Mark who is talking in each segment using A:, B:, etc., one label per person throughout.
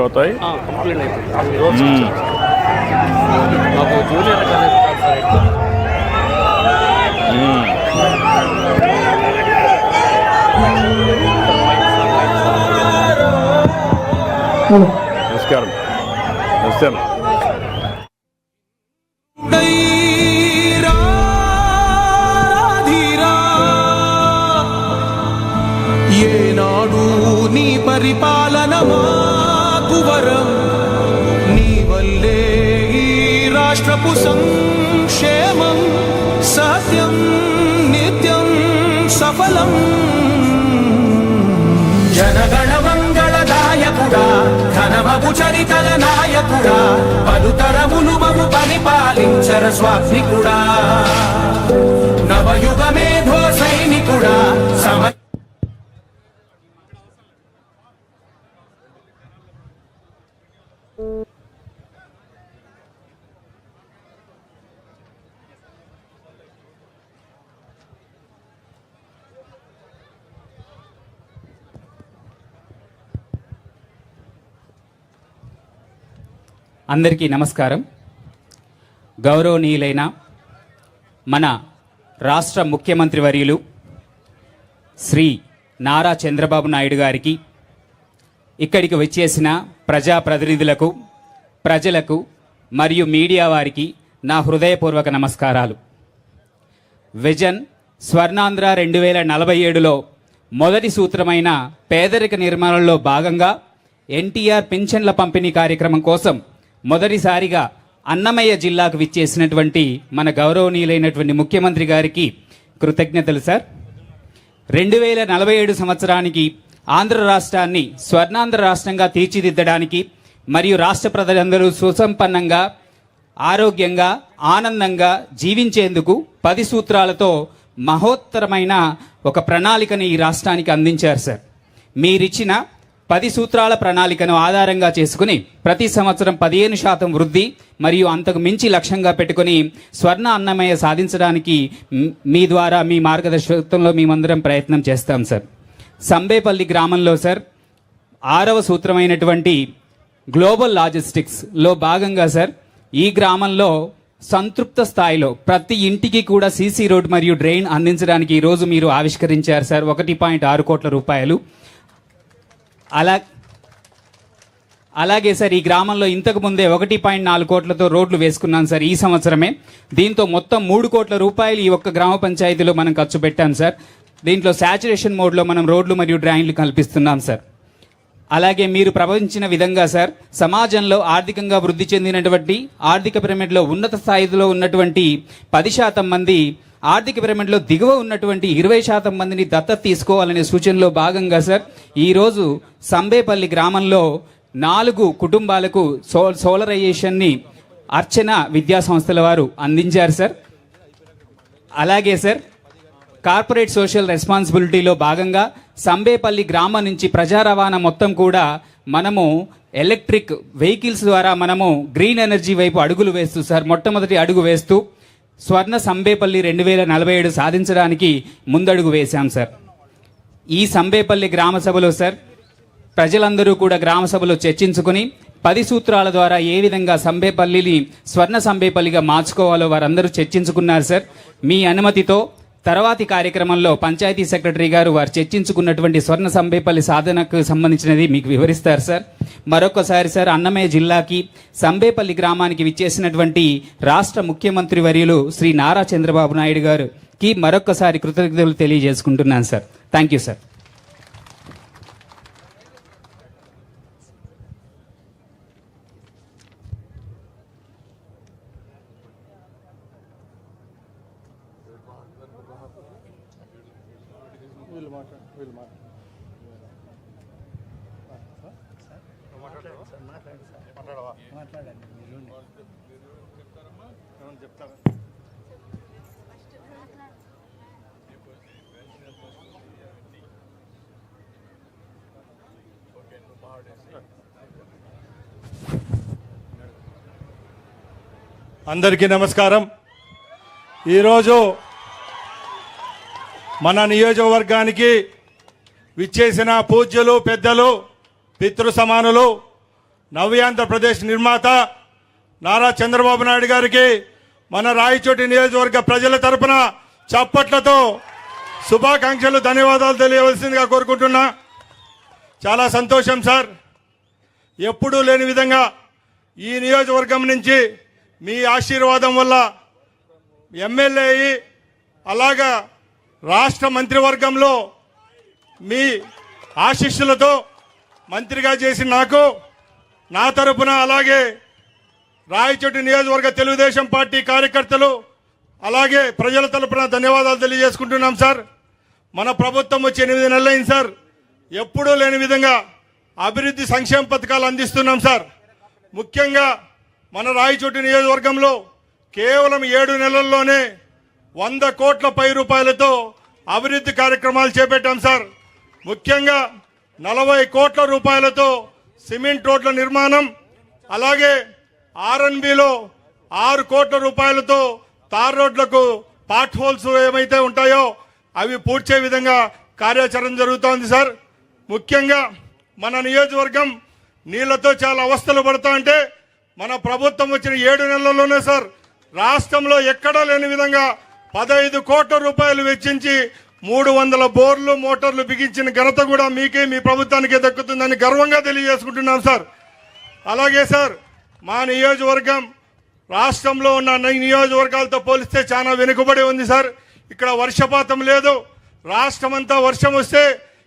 A: అవుతాయి.
B: కంప్లీట్ అయిపోయింది. మాకు జూనియర్ కాలేజ్ కాదు సార్ ఎక్కువ.
A: నమస్కారం. నమస్కారం.
C: ఏనాడు నీ పరిపాలన మాకు వరం, నీ వల్లే ఈ రాష్ట్రపు సంక్షేమం సత్యం నిత్యం సఫలం. జనగణ మంగళదాయకుడా, ఘనమగు చరితల నాయకుడా, పలుతరములు మము పరిపాలించర స్వాత్మికుడా, నవయుగ మేధో సైనికుడా.
D: అందరికీ నమస్కారం. గౌరవనీయులైన మన రాష్ట్ర ముఖ్యమంత్రి వర్యులు శ్రీ నారా చంద్రబాబు నాయుడు గారికి, ఇక్కడికి వచ్చేసిన ప్రజాప్రతినిధులకు, ప్రజలకు మరియు మీడియా వారికి నా హృదయపూర్వక నమస్కారాలు. విజన్ స్వర్ణాంధ్ర 2047లో మొదటి సూత్రమైన పేదరిక నిర్మాణంలో భాగంగా ఎన్టీఆర్ పింఛన్ల పంపిణీ కార్యక్రమం కోసం మొదటిసారిగా అన్నమయ్య జిల్లాకు విచ్చేసినటువంటి మన గౌరవనీయులైనటువంటి ముఖ్యమంత్రి గారికి కృతజ్ఞతలు సార్. 2047 సంవత్సరానికి ఆంధ్ర రాష్ట్రాన్ని స్వర్ణాంధ్ర రాష్ట్రంగా తీర్చిదిద్దడానికి మరియు రాష్ట్ర ప్రజలందరూ సుసంపన్నంగా, ఆరోగ్యంగా, ఆనందంగా జీవించేందుకు 10 సూత్రాలతో మహోత్తరమైన ఒక ప్రణాళికను ఈ రాష్ట్రానికి అందించారు సార్. మీరిచ్చిన 10 సూత్రాల ప్రణాళికను ఆధారంగా చేసుకుని ప్రతి సంవత్సరం 15% వృద్ధి మరియు అంతకు మించి లక్ష్యంగా పెట్టుకుని స్వర్ణ అన్నమయ్య సాధించడానికి మీ ద్వారా, మీ మార్గదర్శకత్వంలో మేమందరం ప్రయత్నం చేస్తాం సార్. సంబేపల్లి గ్రామంలో సార్ 6వ సూత్రమైనటువంటి గ్లోబల్ లాజిస్టిక్స్లో భాగంగా సార్ ఈ గ్రామంలో సంతృప్త స్థాయిలో ప్రతి ఇంటికి కూడా సీసీ రోడ్ మరియు డ్రైన్ అందించడానికి ఈరోజు మీరు ఆవిష్కరించారు సార్ 1.6 కోట్ల రూపాయలు. అలాగే సార్ ఈ గ్రామంలో ఇంతకు ముందే 1.4 కోట్లతో రోడ్లు వేసుకున్నాం సార్ ఈ సంవత్సరమే. దీంతో మొత్తం 3 కోట్ల రూపాయలు ఈ ఒక్క గ్రామ పంచాయతీలో మనం ఖర్చు పెట్టాం సార్. దీంట్లో శాచురేషన్ మోడ్లో మనం రోడ్లు మరియు డ్రైన్లు కల్పిస్తున్నాం సార్. అలాగే మీరు ప్రవచించిన విధంగా సార్ సమాజంలో ఆర్థికంగా వృద్ధి చెందినటువంటి ఆర్థిక పిరమిడ్లో ఉన్నత స్థాయిలో ఉన్నటువంటి 10% మంది, ఆర్థిక పిరమిడ్లో దిగువ ఉన్నటువంటి 20% మందిని దత్తత తీసుకోవాలనే సూచనలో భాగంగా సార్ ఈరోజు సంబేపల్లి గ్రామంలో 4 కుటుంబాలకు సోలరైజేషన్ని అర్చన విద్యా సంస్థల వారు అందించారు సార్. అలాగే సార్ కార్పొరేట్ సోషల్ రెస్పాన్సిబిలిటీలో భాగంగా సంబేపల్లి గ్రామం నుంచి ప్రజా రవాణా మొత్తం కూడా మనము ఎలక్ట్రిక్ వెహికల్స్ ద్వారా మనము గ్రీన్ ఎనర్జీ వైపు అడుగులు వేస్తూ సార్ మొట్టమొదటి అడుగు వేస్తూ స్వర్ణ సంబేపల్లి 2047 సాధించడానికి ముందడుగు వేశాం సార్. ఈ సంబేపల్లి గ్రామ సభలో సార్ ప్రజలందరూ కూడా గ్రామ సభలో చర్చించుకుని 10 సూత్రాల ద్వారా ఏ విధంగా సంబేపల్లిని స్వర్ణ సంబేపల్లిగా మార్చుకోవాలో వారందరూ చర్చించుకున్నారు సార్. మీ అనుమతితో తర్వాతి కార్యక్రమంలో పంచాయతీ సెక్రటరీ గారు వారు చర్చించుకున్నటువంటి స్వర్ణ సంబేపల్లి సాధనకు సంబంధించినది మీకు వివరిస్తారు సార్. మరొకసారి సార్ అన్నమయ్య జిల్లాకి సంబేపల్లి గ్రామానికి విచ్చేసినటువంటి రాష్ట్ర ముఖ్యమంత్రి వర్యులు శ్రీ నారా చంద్రబాబు నాయుడు గారికి మరొకసారి కృతజ్ఞతలు తెలియజేసుకుంటున్నాను సార్. Thank you sir.
E: అందరికీ నమస్కారం. ఈరోజు మన నియోజకవర్గానికి విచ్చేసిన పూజ్యులు, పెద్దలు, పితృ సమానులు, నవ్య ఆంధ్రప్రదేశ్ నిర్మాత నారా చంద్రబాబు నాయుడు గారికి మన రాయచోటి నియోజకవర్గ ప్రజల తరపున చప్పట్లతో శుభాకాంక్షలు ధన్యవాదాలు తెలియవలసిందిగా కోరుకుంటున్నా. చాలా సంతోషం సార్. ఎప్పుడూ లేని విధంగా ఈ నియోజకవర్గం నుంచి మీ ఆశీర్వాదం వల్ల ఎమ్మెల్యే అయ్యి అలాగా రాష్ట్ర మంత్రివర్గంలో మీ ఆశీస్సులతో మంత్రిగా చేసి నాకు నా తరపున అలాగే రాయచోటి నియోజకవర్గ తెలుగుదేశం పార్టీ కార్యకర్తలు అలాగే ప్రజల తరపున ధన్యవాదాలు తెలియజేసుకుంటున్నాం సార్. మన ప్రభుత్వం వచ్చి 8 నెలలైంది సార్. ఎప్పుడూ లేని విధంగా అభివృద్ధి సంక్షేమ పథకాలు అందిస్తున్నాం సార్. ముఖ్యంగా మన రాయచోటి నియోజకవర్గంలో కేవలం 7 నెలల్లోనే 100 కోట్ల పై రూపాయలతో అభివృద్ధి కార్యక్రమాలు చేపట్టాం సార్. ముఖ్యంగా 40 కోట్ల రూపాయలతో సిమెంట్ రోడ్ల నిర్మాణం, అలాగే ఆర్ఎన్బిలో 6 కోట్ల రూపాయలతో తార్ రోడ్లకు పాట్ హోల్స్ ఏమైతే ఉంటాయో అవి పూడ్చే విధంగా కార్యాచరణ జరుగుతోంది సార్. ముఖ్యంగా మన నియోజకవర్గం నీళ్లతో చాలా అవస్థలు పడతా అంటే మన ప్రభుత్వం వచ్చిన 7 నెలల్లోనే సార్ రాష్ట్రంలో ఎక్కడా లేని విధంగా 15 కోట్ల రూపాయలు వెచ్చించి 300 బోర్లు మోటార్లు బిగించిన ఘనత కూడా మీకే మీ ప్రభుత్వానికే దక్కుతుందని గర్వంగా తెలియజేసుకుంటున్నాం సార్. అలాగే సార్ మా నియోజకవర్గం రాష్ట్రంలో ఉన్న నియోజకవర్గాలతో పోలిస్తే చాలా వెనుకబడి ఉంది సార్. ఇక్కడ వర్షపాతం లేదు. రాష్ట్రమంతా వర్షం వస్తే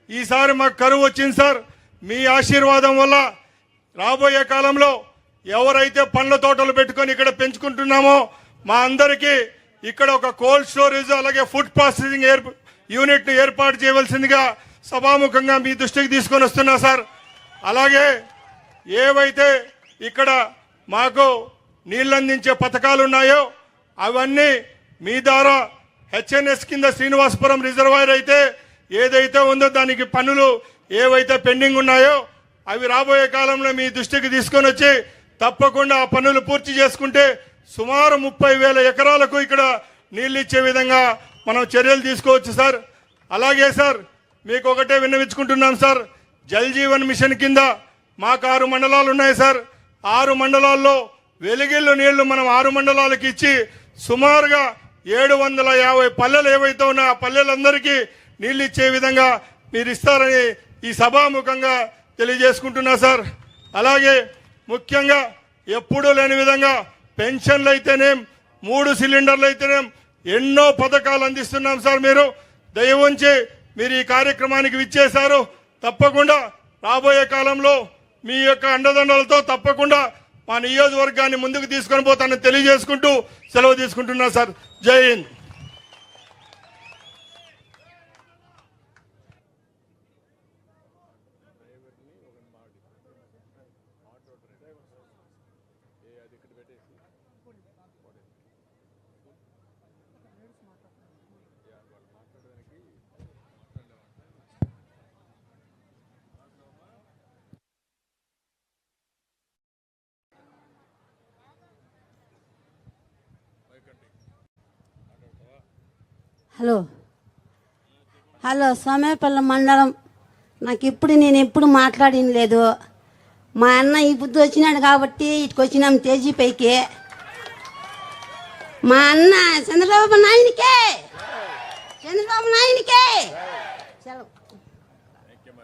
E: ఈసారి మాకు కరువు వచ్చింది సార్. మీ ఆశీర్వాదం వల్ల రాబోయే కాలంలో ఎవరైతే పండ్ల తోటలు పెట్టుకొని ఇక్కడ పెంచుకుంటున్నామో మా అందరికీ ఇక్కడ ఒక కోల్డ్ స్టోరేజ్ అలాగే ఫుడ్ ప్రాసెసింగ్ యూనిట్ ను ఏర్పాటు చేయవలసిందిగా సభాముఖంగా మీ దృష్టికి తీసుకొని వస్తున్నా సార్. అలాగే ఏవైతే ఇక్కడ మాకు నీళ్ళు అందించే పథకాలు ఉన్నాయో అవన్నీ మీ ద్వారా హెచ్ఎన్ఎస్ కింద శ్రీనివాసపురం రిజర్వాయర్ అయితే ఏదైతే ఉందో దానికి పనులు ఏవైతే పెండింగ్ ఉన్నాయో అవి రాబోయే కాలంలో మీ దృష్టికి తీసుకొని వచ్చి తప్పకుండా ఆ పనులు పూర్తి చేసుకుంటే సుమారు 30,000 ఎకరాలకు ఇక్కడ నీళ్ళు ఇచ్చే విధంగా మనం చర్యలు తీసుకోవచ్చు సార్. అలాగే సార్ మీకు ఒకటే విన్నవించుకుంటున్నాం సార్. జల్ జీవన్ మిషన్ కింద మాకు 6 మండలాలు ఉన్నాయి సార్. 6 మండలాల్లో వెలిగిళ్ళు నీళ్లు మనం 6 మండలాలకు ఇచ్చి సుమారుగా 750 పల్లెలు ఏవైతే ఉన్నాయో ఆ పల్లెలందరికీ నీళ్ళు ఇచ్చే విధంగా మీరు ఇస్తారని ఈ సభాముఖంగా తెలియజేసుకుంటున్నా సార్. అలాగే ముఖ్యంగా ఎప్పుడూ లేని విధంగా పెన్షన్లు అయితేనేం 3 సిలిండర్లు అయితేనేం ఎన్నో పథకాలు అందిస్తున్నాం సార్. మీరు దయ ఉంచి మీరు ఈ కార్యక్రమానికి విచ్చేశారు. తప్పకుండా రాబోయే కాలంలో మీ యొక్క అండదండలతో తప్పకుండా మా నియోజకవర్గాన్ని ముందుకు తీసుకొని పోతానని తెలియజేసుకుంటూ సెలవు తీసుకుంటున్నా సార్. జై హింద్.
F: హలో సోమేపల్లి మండలం. నేను ఎప్పుడు మాట్లాడిన లేదు. మా అన్న ఈ బుద్ధి వచ్చినాడు కాబట్టి ఇటుకు వచ్చినాం తేజీ పైకి. మా అన్న చంద్రబాబు నాయునికే